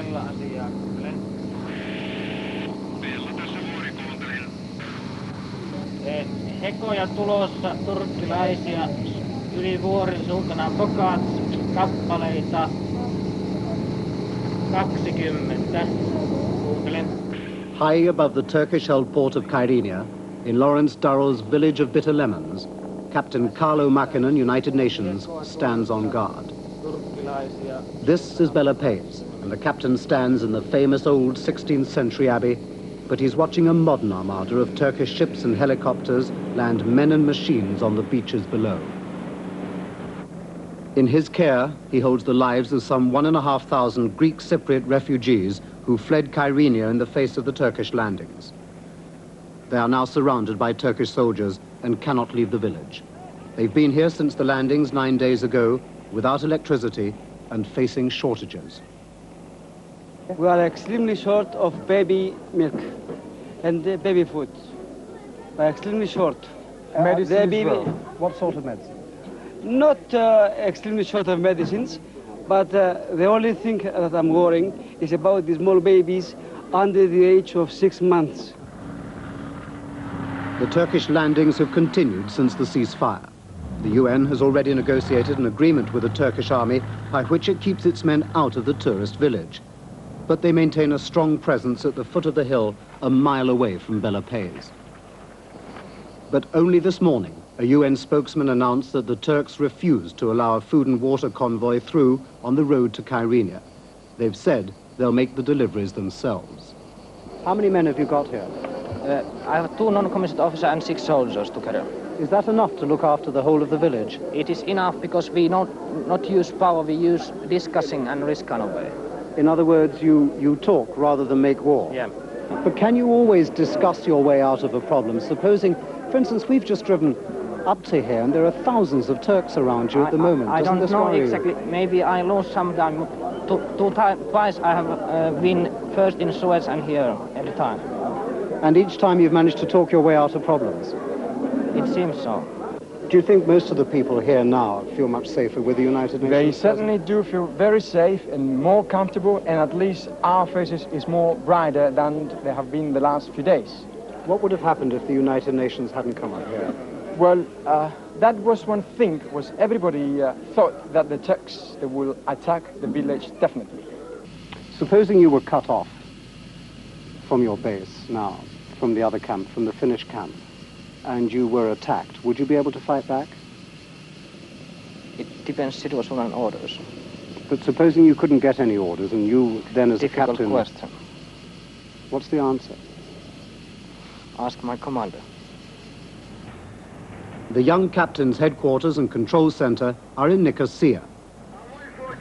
monella asiaa, kuuntelen. Vesa tässä vuori, kuuntelin. Hekoja tulossa, turkkilaisia, yli vuoren suuntana Bogats, kappaleita 20. Kuuntelen. High above the Turkish-held port of Kyrenia, in Lawrence Durrell's village of Bitter Lemons, Captain Carlo Makinen, United Nations, stands on guard. This is Bela Pace, and the captain stands in the famous old 16th century abbey, but he's watching a modern armada of Turkish ships and helicopters land men and machines on the beaches below. In his care, he holds the lives of some 1,500 Greek Cypriot refugees who fled Kyrenia in the face of the Turkish landings. They are now surrounded by Turkish soldiers and cannot leave the village. They've been here since the landings 9 days ago, without electricity and facing shortages. We are extremely short of baby milk and baby food. We are extremely short. Medicine as well. What sort of medicine? Not extremely short of medicines, but the only thing that I'm worrying is about the small babies under the age of 6 months. The Turkish landings have continued since the ceasefire. The UN has already negotiated an agreement with the Turkish army by which it keeps its men out of the tourist village. But they maintain a strong presence at the foot of the hill, a mile away from Bela Pace. But only this morning, a UN spokesman announced that the Turks refused to allow a food and water convoy through on the road to Kyrenia. They've said they'll make the deliveries themselves. How many men have you got here? I have 2 non-commissioned officers and 6 soldiers together. Is that enough to look after the whole of the village? It is enough because we not use power, we use discussing and this kind of way. In other words, you talk rather than make war? Yeah. But can you always discuss your way out of a problem? Supposing, for instance, we've just driven up to here and there are thousands of Turks around you at the moment. I don't know exactly. You? Maybe I lost some time. Twice I have been first in Suez and here every time. And each time you've managed to talk your way out of problems? It seems so. Do you think most of the people here now feel much safer with the United Nations? They certainly do feel very safe and more comfortable, and at least our faces is more brighter than they have been the last few days. What would have happened if the United Nations hadn't come up here? Well, that was one thing, was everybody thought that the Turks they will attack the village definitely. Supposing you were cut off from your base now, from the other camp, from the Finnish camp, and you were attacked, would you be able to fight back? It depends situation and orders. But supposing you couldn't get any orders and you then as Difficult a captain... question. What's the answer? Ask my commander. The young captain's headquarters and control center are in Nicosia.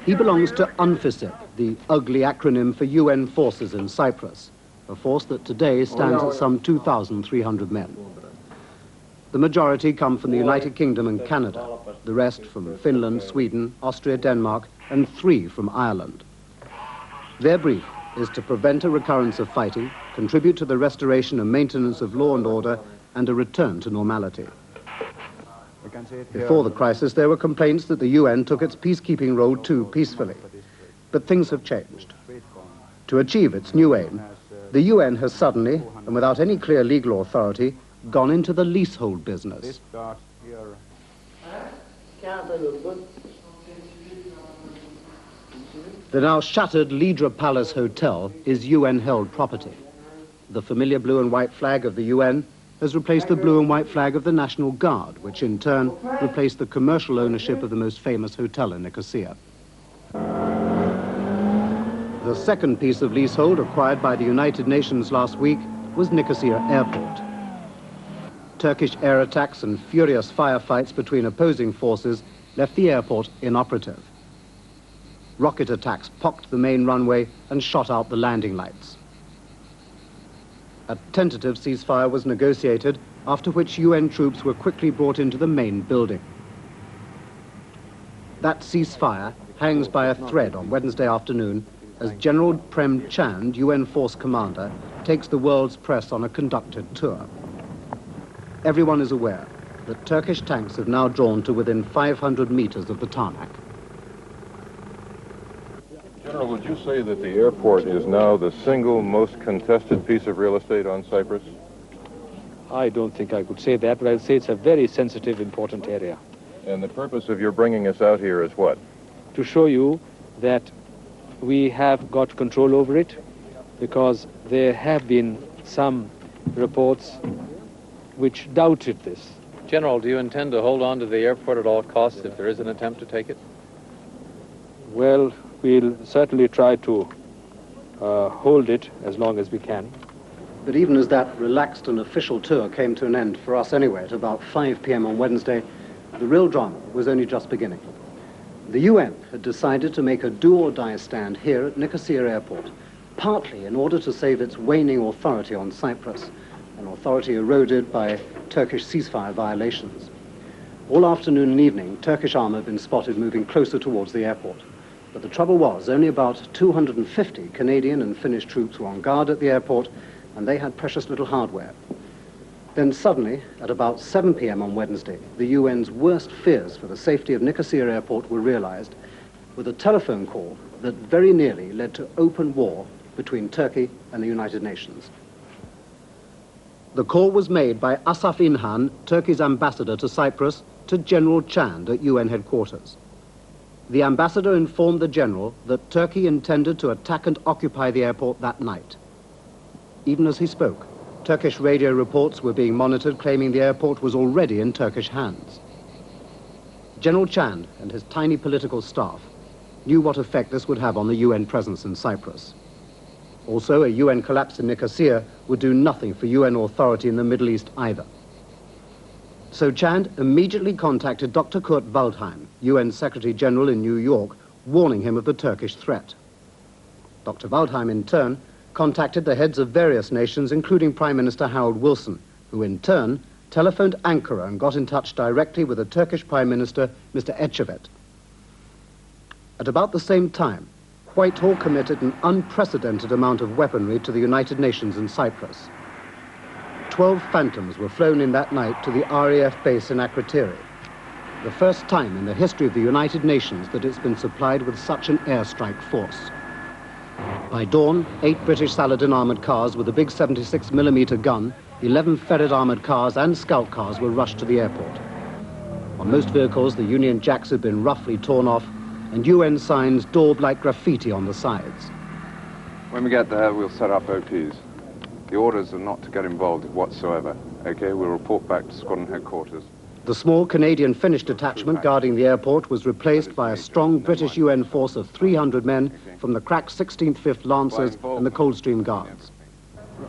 He belongs to UNFICYP, the ugly acronym for UN forces in Cyprus, a force that today stands at some 2,300 men. The majority come from the United Kingdom and Canada, the rest from Finland, Sweden, Austria, Denmark, and 3 from Ireland. Their brief is to prevent a recurrence of fighting, contribute to the restoration and maintenance of law and order, and a return to normality. Before the crisis, there were complaints that the UN took its peacekeeping role too peacefully. But things have changed. To achieve its new aim, the UN has suddenly, and without any clear legal authority, gone into the leasehold business. The now shuttered Lydra Palace Hotel is UN-held property. The familiar blue and white flag of the UN has replaced the blue and white flag of the National Guard, which in turn replaced the commercial ownership of the most famous hotel in Nicosia. The second piece of leasehold acquired by the United Nations last week was Nicosia Airport. Turkish air attacks and furious firefights between opposing forces left the airport inoperative. Rocket attacks pocked the main runway and shot out the landing lights. A tentative ceasefire was negotiated, after which UN troops were quickly brought into the main building. That ceasefire hangs by a thread on Wednesday afternoon as General Prem Chand, UN force commander, takes the world's press on a conducted tour. Everyone is aware that Turkish tanks have now drawn to within 500 meters of the tarmac. General, would you say that the airport is now the single most contested piece of real estate on Cyprus? I don't think I could say that, but I'd say it's a very sensitive, important area. And the purpose of your bringing us out here is what? To show you that we have got control over it, because there have been some reports which doubted this. General, do you intend to hold on to the airport at all costs if there is an attempt to take it? Well, we'll certainly try to hold it as long as we can. But even as that relaxed and official tour came to an end, for us anyway, at about 5 p.m. on Wednesday, the real drama was only just beginning. The UN had decided to make a do-or-die stand here at Nicosia Airport, partly in order to save its waning authority on Cyprus, an authority eroded by Turkish ceasefire violations. All afternoon and evening, Turkish armor had been spotted moving closer towards the airport. But the trouble was, only about 250 Canadian and Finnish troops were on guard at the airport, and they had precious little hardware. Then suddenly, at about 7 p.m. on Wednesday, the UN's worst fears for the safety of Nicosia Airport were realized with a telephone call that very nearly led to open war between Turkey and the United Nations. The call was made by Asaf İnhan, Turkey's ambassador to Cyprus, to General Chand at UN headquarters. The ambassador informed the general that Turkey intended to attack and occupy the airport that night. Even as he spoke, Turkish radio reports were being monitored, claiming the airport was already in Turkish hands. General Chand and his tiny political staff knew what effect this would have on the UN presence in Cyprus. Also, a UN collapse in Nicosia would do nothing for UN authority in the Middle East either. So Chand immediately contacted Dr. Kurt Waldheim, UN Secretary General in New York, warning him of the Turkish threat. Dr. Waldheim, in turn, contacted the heads of various nations, including Prime Minister Harold Wilson, who in turn telephoned Ankara and got in touch directly with the Turkish Prime Minister, Mr. Ecevit. At about the same time, Whitehall committed an unprecedented amount of weaponry to the United Nations in Cyprus. 12 Phantoms were flown in that night to the RAF base in Akrotiri, the first time in the history of the United Nations that it's been supplied with such an airstrike force. By dawn, 8 British Saladin armored cars with a big 76mm gun, 11 Ferret armored cars and scout cars were rushed to the airport. On most vehicles, the Union Jacks had been roughly torn off, and UN signs daubed like graffiti on the sides. When we get there, we'll set up OPs. The orders are not to get involved whatsoever. Okay, we'll report back to squadron headquarters. The small Canadian-Finnish detachment guarding the airport was replaced by a strong British UN force of 300 men from the crack 16th 5th Lancers and the Coldstream Guards.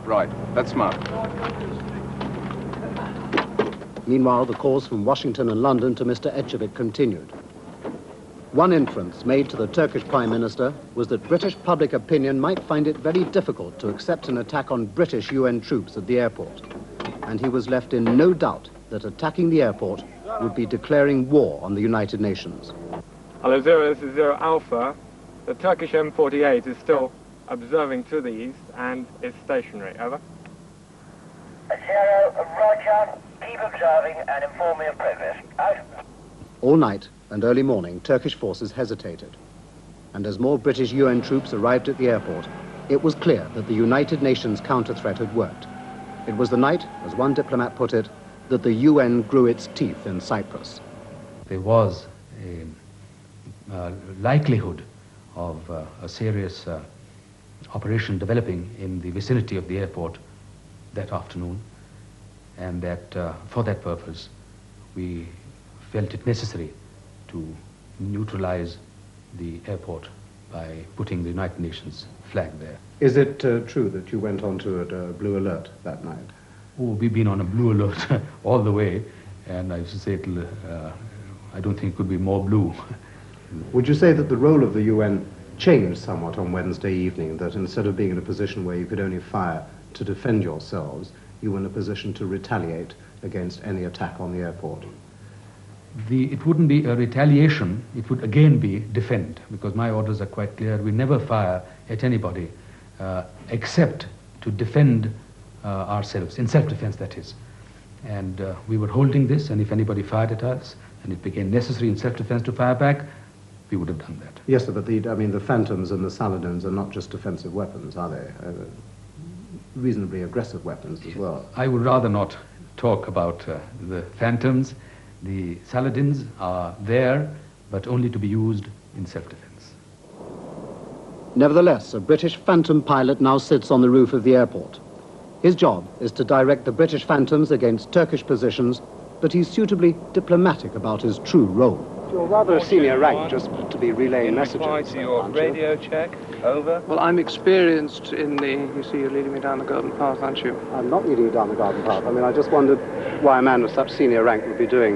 Right, let's march. Meanwhile, the calls from Washington and London to Mr. Ecevit continued. One inference made to the Turkish Prime Minister was that British public opinion might find it very difficult to accept an attack on British UN troops at the airport, and he was left in no doubt that attacking the airport would be declaring war on the United Nations. Hello, Zero, this is Zero Alpha. The Turkish M48 is still observing to the east and is stationary. Over. Zero, roger. Keep observing and inform me of progress. Out. All night and early morning, Turkish forces hesitated. And as more British UN troops arrived at the airport, it was clear that the United Nations counter-threat had worked. It was the night, as one diplomat put it, that the UN grew its teeth in Cyprus. There was a likelihood of a serious operation developing in the vicinity of the airport that afternoon, and that for that purpose we felt it necessary to neutralize the airport by putting the United Nations flag there. Is it true that you went on to a blue alert that night? Oh, we've been on a blue alert all the way, and I should say I don't think it could be more blue. Would you say that the role of the UN changed somewhat on Wednesday evening, that instead of being in a position where you could only fire to defend yourselves, you were in a position to retaliate against any attack on the airport? It wouldn't be a retaliation, it would again be defend, because my orders are quite clear. We never fire at anybody except to defend ourselves, in self-defense that is. And we were holding this, and if anybody fired at us, and it became necessary in self-defense to fire back, we would have done that. Yes, sir, but the Phantoms and the Saladins are not just defensive weapons, are they? Reasonably aggressive weapons as well. I would rather not talk about the Phantoms. The Saladins are there, but only to be used in self-defense. Nevertheless, a British Phantom pilot now sits on the roof of the airport. His job is to direct the British Phantoms against Turkish positions, but he's suitably diplomatic about his true role. You're rather a senior rank just to be relaying messages. To your radio check, over. Well, I'm experienced in the... You see, you're leading me down the garden path, aren't you? I'm not leading you down the garden path. I mean, I just wondered why a man of such senior rank would be doing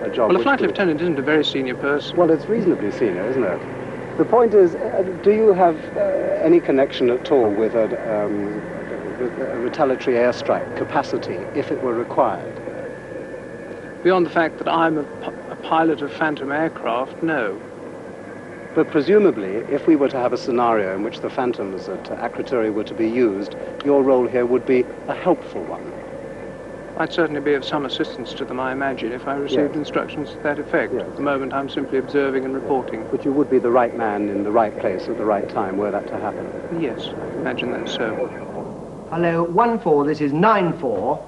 a job... Well, a flight lieutenant isn't a very senior person. Well, it's reasonably senior, isn't it? The point is, do you have any connection at all with a retaliatory airstrike capacity if it were required? Beyond the fact that I'm a pilot of Phantom aircraft, no. But presumably, if we were to have a scenario in which the Phantoms at Akrotiri were to be used, your role here would be a helpful one. I'd certainly be of some assistance to them, I imagine, if I received instructions to that effect. Yes. At the moment, I'm simply observing and reporting. But you would be the right man in the right place at the right time, were that to happen? Yes, I imagine that's so. Hello, 1-4, this is 9-4.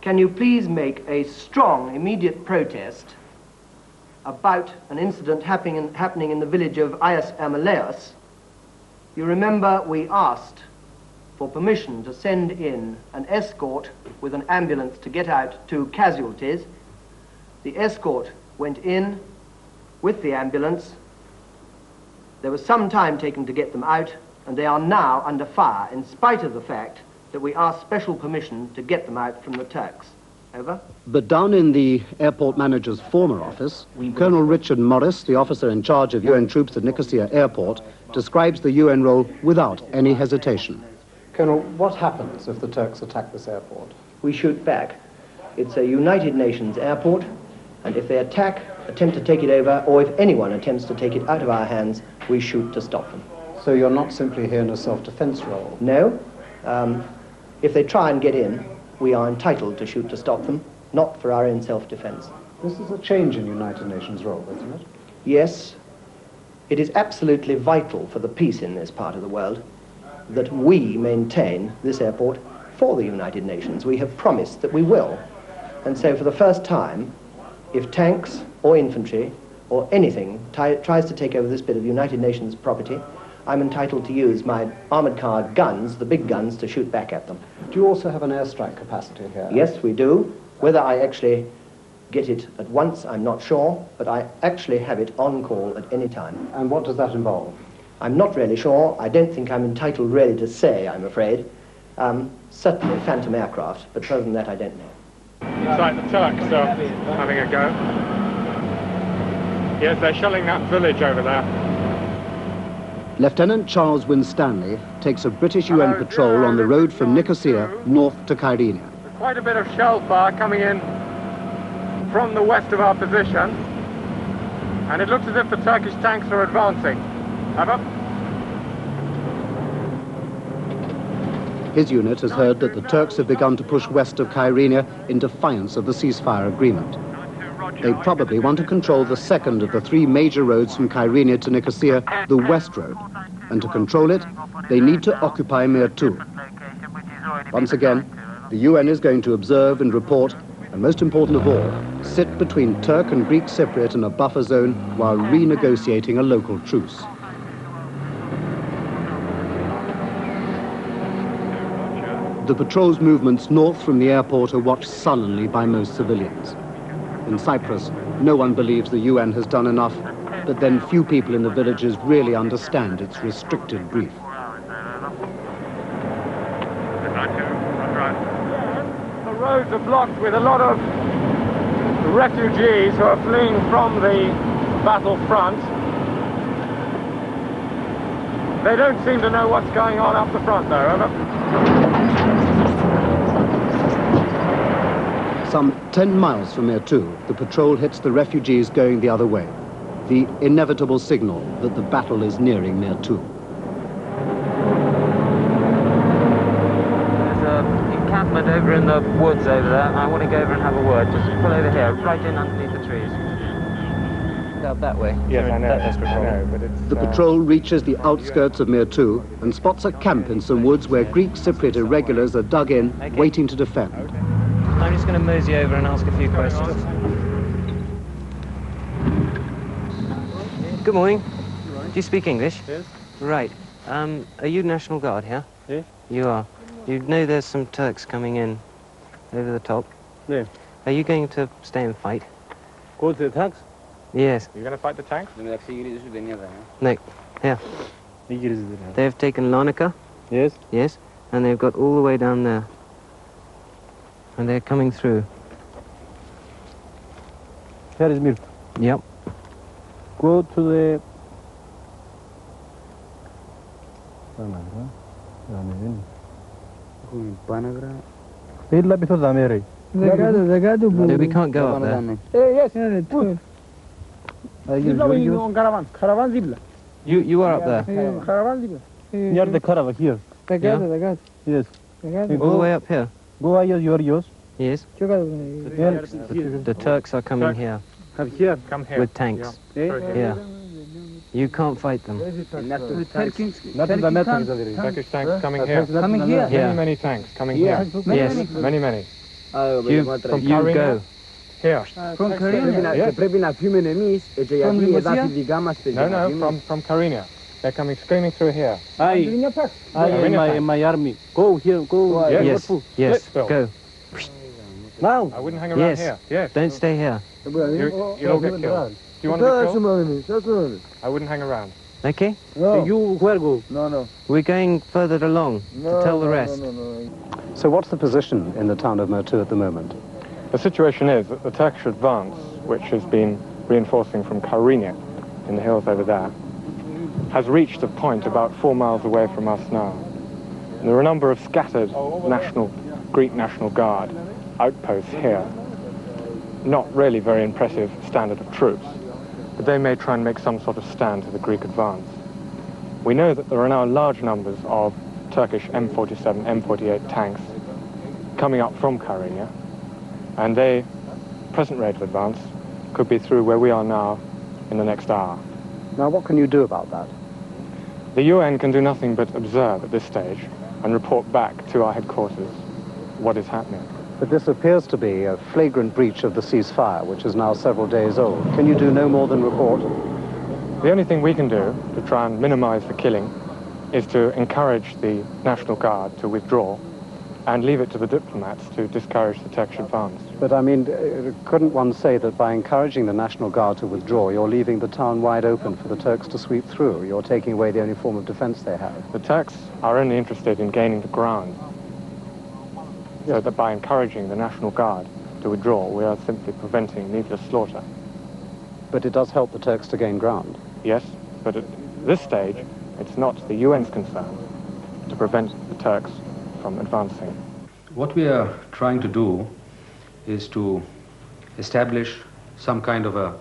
Can you please make a strong, immediate protest about an incident happening in the village of Ias Amaleus? You remember we asked for permission to send in an escort with an ambulance to get out 2 casualties. The escort went in with the ambulance. There was some time taken to get them out, and they are now under fire, in spite of the fact that we asked special permission to get them out from the Turks. Over. But down in the airport manager's former office, Colonel Richard Morris, the officer in charge of UN troops at Nicosia Airport, describes the UN role without any hesitation. Colonel, what happens if the Turks attack this airport? We shoot back. It's a United Nations airport, and if they attack, attempt to take it over, or if anyone attempts to take it out of our hands, we shoot to stop them. So you're not simply here in a self-defense role? No. If they try and get in, we are entitled to shoot to stop them, not for our own self-defense. This is a change in United Nations role, isn't it? Yes. It is absolutely vital for the peace in this part of the world that we maintain this airport for the United Nations. We have promised that we will. And so for the first time, if tanks or infantry or anything tries to take over this bit of United Nations property, I'm entitled to use my armoured car guns, the big guns, to shoot back at them. Do you also have an airstrike capacity here? Yes, we do. Whether I actually get it at once, I'm not sure, but I actually have it on call at any time. And what does that involve? I'm not really sure. I don't think I'm entitled really to say, I'm afraid. Certainly Phantom aircraft, but further than that, I don't know. Looks like the Turks are having a go. Yes, they're shelling that village over there. Lieutenant Charles Winstanley takes a British UN patrol on the road from Nicosia north to Kyrenia. Quite a bit of shell fire coming in from the west of our position, and it looks as if the Turkish tanks are advancing. Over. His unit has heard that the Turks have begun to push west of Kyrenia in defiance of the ceasefire agreement. They probably want to control the second of the 3 major roads from Kyrenia to Nicosia, the West Road. And to control it, they need to occupy Mirtu. Once again, the UN is going to observe and report, and most important of all, sit between Turk and Greek Cypriot in a buffer zone while renegotiating a local truce. The patrol's movements north from the airport are watched sullenly by most civilians. In Cyprus, no one believes the UN has done enough, but then few people in the villages really understand its restricted brief. The roads are blocked with a lot of refugees who are fleeing from the battlefront. They don't seem to know what's going on up the front, though. Over. Some 10 miles from Mirtu, the patrol hits the refugees going the other way, the inevitable signal that the battle is nearing Mirtu. There's an encampment over in the woods over there. I want to go over and have a word. Just pull over here, right in underneath the trees. out that way. Yes, I know. That's I know, but it's... The patrol reaches the outskirts of Mirtu and spots a camp in some woods where Greek Cypriot irregulars are dug in, waiting to defend. I'm just going to mosey over and ask a few questions. Good morning. Do you speak English? Yes. Right. Are you National Guard here? Yes. You are. You know there's some Turks coming in over the top? Yeah. Are you going to stay and fight? Go to the tanks? Yes. You're going to fight the tanks? No. Here. They've taken Larnaca. Yes. Yes. And they've got all the way down there. And they're coming through. Here is Mirt. Yep. Go to the... No, we can't go up there. Yes. You are up there. Near the caravan here. Yes. All the way up here? Go ahead, yours. Yes. The Turks are coming here. Here. Come here. With tanks. Yeah. You can't fight them. Turkish tanks coming here. Coming here? Many, many tanks coming here. Yes. Many, many. You go. Here. From Karinia? Yes. From Karinia. They're coming screaming through here. I in my army. Go here, go. Yes, yes, go. Now. I wouldn't hang around here. Yes. Don't stay here. You'll get killed. Do you want to be killed? I wouldn't hang around. Okay? No. You where go? No. We're going further along to tell the rest. So what's the position in the town of Mirtu at the moment? The situation is that the Turkish advance, which has been reinforcing from Karinia in the hills over there, has reached a point about 4 miles away from us now. And there are a number of scattered Greek National Guard outposts here. Not really very impressive standard of troops, but they may try and make some sort of stand to the Greek advance. We know that there are now large numbers of Turkish M47, M48 tanks coming up from Karinia, and they, present rate of advance, could be through where we are now in the next hour. Now, what can you do about that? The UN can do nothing but observe at this stage and report back to our headquarters what is happening. But this appears to be a flagrant breach of the ceasefire, which is now several days old. Can you do no more than report? The only thing we can do to try and minimize the killing is to encourage the National Guard to withdraw and leave it to the diplomats to discourage the Turkish advance. But I mean, couldn't one say that by encouraging the National Guard to withdraw, you're leaving the town wide open for the Turks to sweep through? You're taking away the only form of defense they have. The Turks are only interested in gaining the ground. So that by encouraging the National Guard to withdraw, we are simply preventing needless slaughter. But it does help the Turks to gain ground. Yes, but at this stage, it's not the UN's concern to prevent the Turks from advancing. What we are trying to do is to establish some kind of a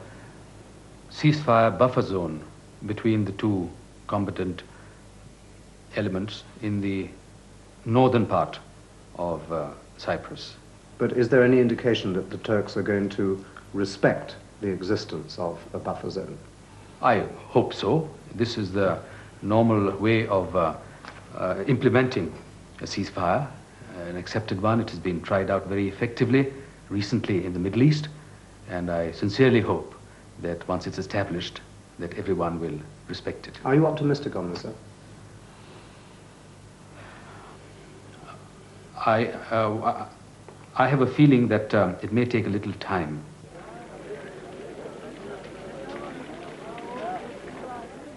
ceasefire buffer zone between the two combatant elements in the northern part of Cyprus. But is there any indication that the Turks are going to respect the existence of a buffer zone? I hope so. This is the normal way of implementing a ceasefire, an accepted one. It has been tried out very effectively recently in the Middle East, and I sincerely hope that once it's established, that everyone will respect it. Are you optimistic on this, sir? I have a feeling that it may take a little time.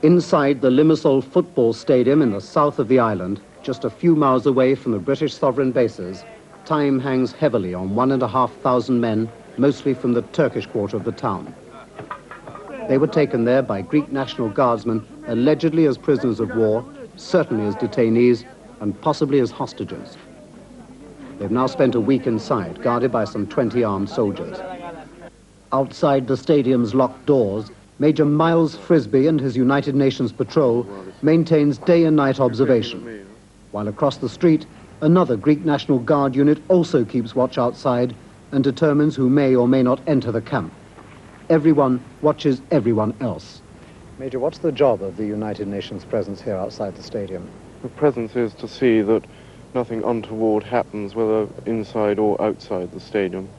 Inside the Limassol football stadium in the south of the island, just a few miles away from the British sovereign bases, time hangs heavily on 1,500 men, mostly from the Turkish quarter of the town. They were taken there by Greek National Guardsmen, allegedly as prisoners of war, certainly as detainees, and possibly as hostages. They've now spent a week inside, guarded by some 20 armed soldiers. Outside the stadium's locked doors, Major Miles Frisbee and his United Nations patrol maintains day and night observation, while across the street, another Greek National Guard unit also keeps watch outside and determines who may or may not enter the camp. everyone watches everyone else. Major, what's the job of the United Nations presence here outside the stadium? The presence is to see that nothing untoward happens, whether inside or outside the stadium.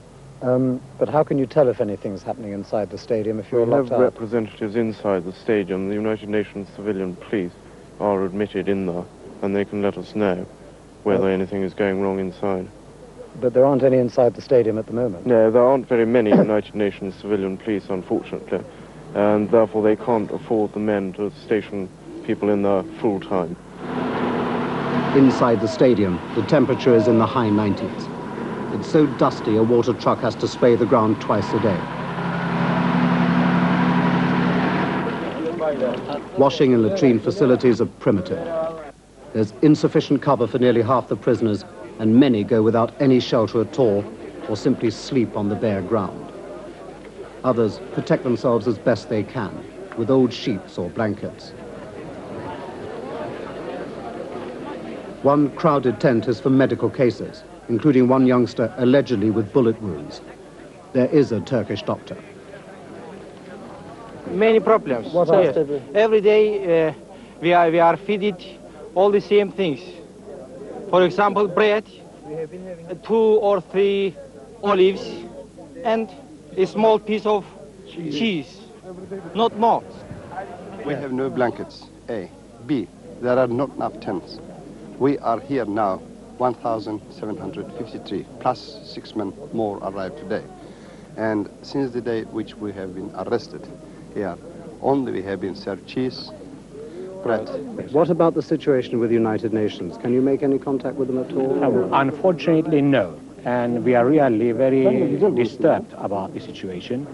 But how can you tell if anything's happening inside the stadium if you're locked out? We have representatives inside the stadium. The United Nations civilian police are admitted in there, and they can let us know whether anything is going wrong inside. But there aren't any inside the stadium at the moment? No, there aren't very many United Nations civilian police, unfortunately, and therefore they can't afford the men to station people in there full time. Inside the stadium, the temperature is in the high 90s. It's so dusty, a water truck has to spray the ground twice a day. Washing and latrine facilities are primitive. There's insufficient cover for nearly half the prisoners, and many go without any shelter at all, or simply sleep on the bare ground. Others protect themselves as best they can, with old sheets or blankets. One crowded tent is for medical cases, including one youngster allegedly with bullet wounds. There is a Turkish doctor. Many problems. What else did we... Every day we are feeded all the same things. For example, bread, 2 or 3 olives, and a small piece of cheese, not more. We have no blankets, A. B, there are not enough tents. We are here now, 1,753, plus 6 men more arrived today. And since the day which we have been arrested here, only we have been served cheese, bread. What about the situation with the United Nations? Can you make any contact with them at all? Unfortunately, no. And we are really very disturbed about the situation.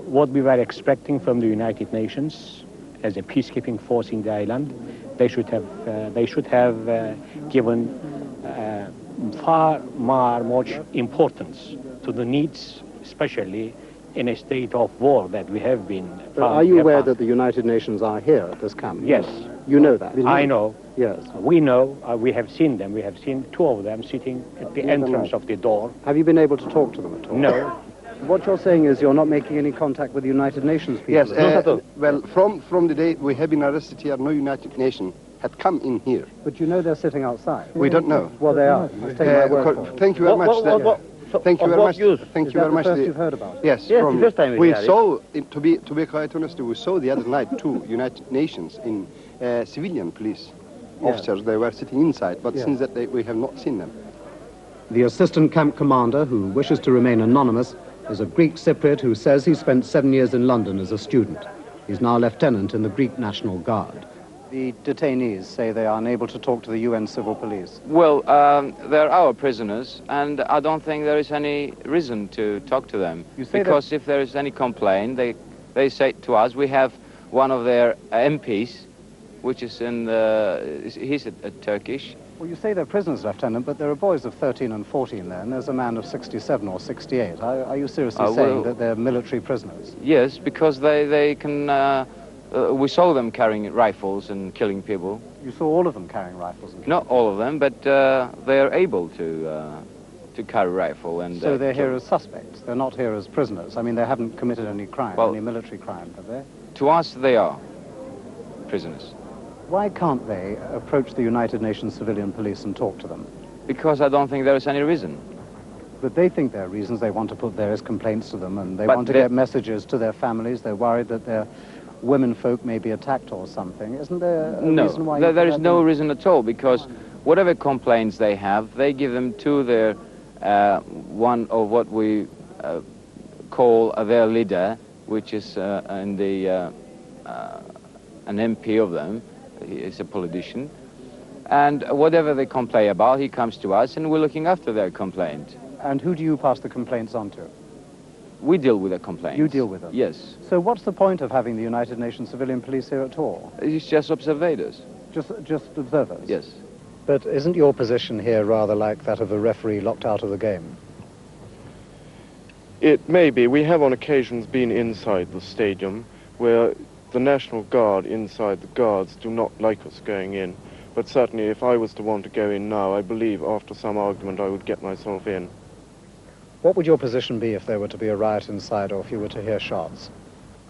What we were expecting from the United Nations as a peacekeeping force in the island, they should have given far much importance to the needs, especially in a state of war that we have been. But are you aware that the United Nations are here at this camp? Yes. You know that? I know. Yes. We know. We have seen them. We have seen 2 of them sitting at the entrance of the door. Have you been able to talk to them at all? No. What you're saying is you're not making any contact with the United Nations people? Yes, not at all. Well, from the day we have been arrested here, no United Nation had come in here. But you know they're sitting outside? We don't know. Well, they are. Take my word for it. Thank you very much. Thank you very much. Thank you very much. You've heard about it? Yes, yes, the first time we saw, to be quite honest, we saw the other night 2 United Nations in civilian police officers. They were sitting inside, but since that day we have not seen them. The assistant camp commander, who wishes to remain anonymous, is a Greek Cypriot who says he spent 7 years in London as a student. He's now lieutenant in the Greek National Guard. The detainees say they are unable to talk to the UN civil police. Well, they're our prisoners, and I don't think there is any reason to talk to them. Because if there is any complaint, they say to us, we have one of their MPs, which is in he's a Turkish. Well, you say they're prisoners, Lieutenant, but there are boys of 13 and 14 there, and there's a man of 67 or 68. Are you seriously saying that they're military prisoners? Yes, because they can... we saw them carrying rifles and killing people. You saw all of them carrying rifles and killing Not all of them, but they are able to carry rifle. And so they're here as suspects? They're not here as prisoners? I mean, they haven't committed any crime, any military crime, have they? To us, they are prisoners. Why can't they approach the United Nations civilian police and talk to them? Because I don't think there is any reason. But they think there are reasons. They want to put various complaints to them, and they want to get messages to their families. They're worried that their women folk may be attacked or something. Isn't there a reason why... No, there is no reason at all, because whatever complaints they have, they give them to their one of what we call their leader, which is an MP of them. He is a politician. And whatever they complain about, he comes to us, and we're looking after their complaint. And who do you pass the complaints on to? We deal with the complaints. You deal with them? Yes. So what's the point of having the United Nations civilian police here at all? It's just observators. Just observers? Yes. But isn't your position here rather like that of a referee locked out of the game? It may be. We have on occasions been inside the stadium where the National Guard inside the guards do not like us going in. But certainly if I was to want to go in now, I believe after some argument I would get myself in. What would your position be if there were to be a riot inside or if you were to hear shots?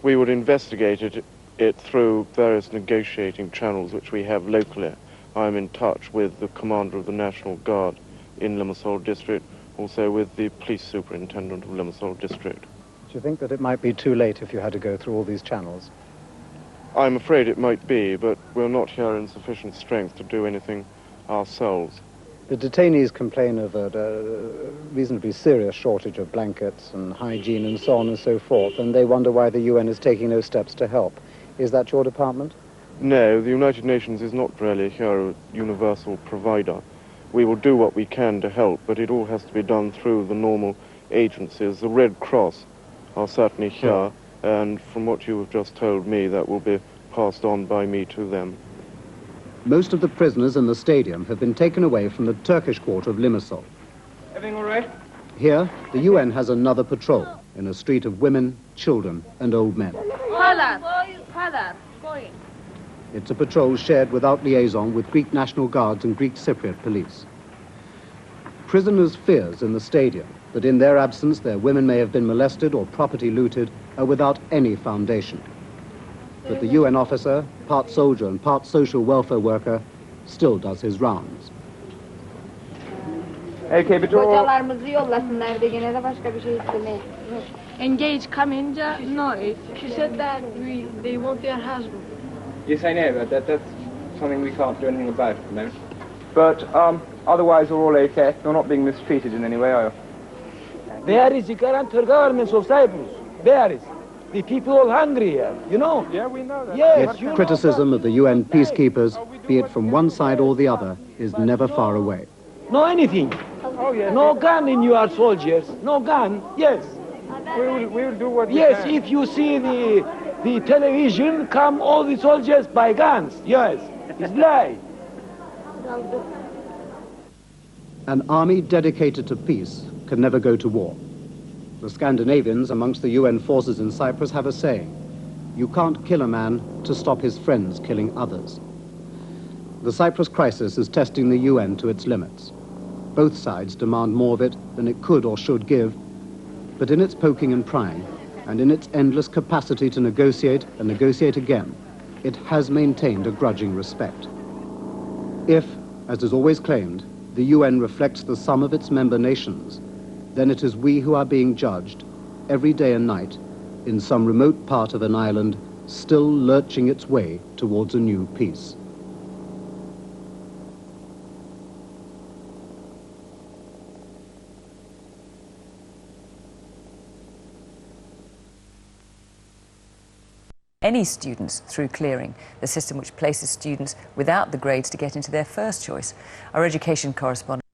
We would investigate it through various negotiating channels which we have locally. I'm in touch with the commander of the National Guard in Limassol district, also with the police superintendent of Limassol district. Do you think that it might be too late if you had to go through all these channels? I'm afraid it might be, but we're not here in sufficient strength to do anything ourselves. The detainees complain of a reasonably serious shortage of blankets and hygiene and so on and so forth, and they wonder why the UN is taking no steps to help. Is that your department? No, the United Nations is not really here a universal provider. We will do what we can to help, but it all has to be done through the normal agencies. The Red Cross are certainly here, and from what you have just told me, that will be passed on by me to them. Most of the prisoners in the stadium have been taken away from the Turkish quarter of Limassol. Everything all right? Here, the UN has another patrol in a street of women, children and old men. It's a patrol shared without liaison with Greek National Guards and Greek Cypriot police. Prisoners' fears in the stadium that in their absence their women may have been molested or property looted are without any foundation. But the UN officer, part soldier and part social welfare worker, still does his rounds. Okay, but Engage, come in, no. She said that they want their husband. Yes, I know, but that's something we can't do anything about at the moment. But otherwise, we're all okay. You're not being mistreated in any way, are you? There is the guarantor government of Cyprus. There is. The people all hungry here, you know? Yeah, we know that. Yet criticism of the UN peacekeepers, be it from one side or the other, is never far away. No anything. Oh, yes. No gun in your soldiers. No gun. Yes. We will do what we Yes, can. if you see the television, come all the soldiers by guns. Yes. It's lie. An army dedicated to peace can never go to war. The Scandinavians amongst the UN forces in Cyprus have a saying: you can't kill a man to stop his friends killing others. The Cyprus crisis is testing the UN to its limits. Both sides demand more of it than it could or should give, but in its poking and prying, and in its endless capacity to negotiate and negotiate again, it has maintained a grudging respect. If, as is always claimed, the UN reflects the sum of its member nations, then it is we who are being judged, every day and night, in some remote part of an island, still lurching its way towards a new peace. Any students through clearing, the system which places students without the grades to get into their first choice. Our education correspondent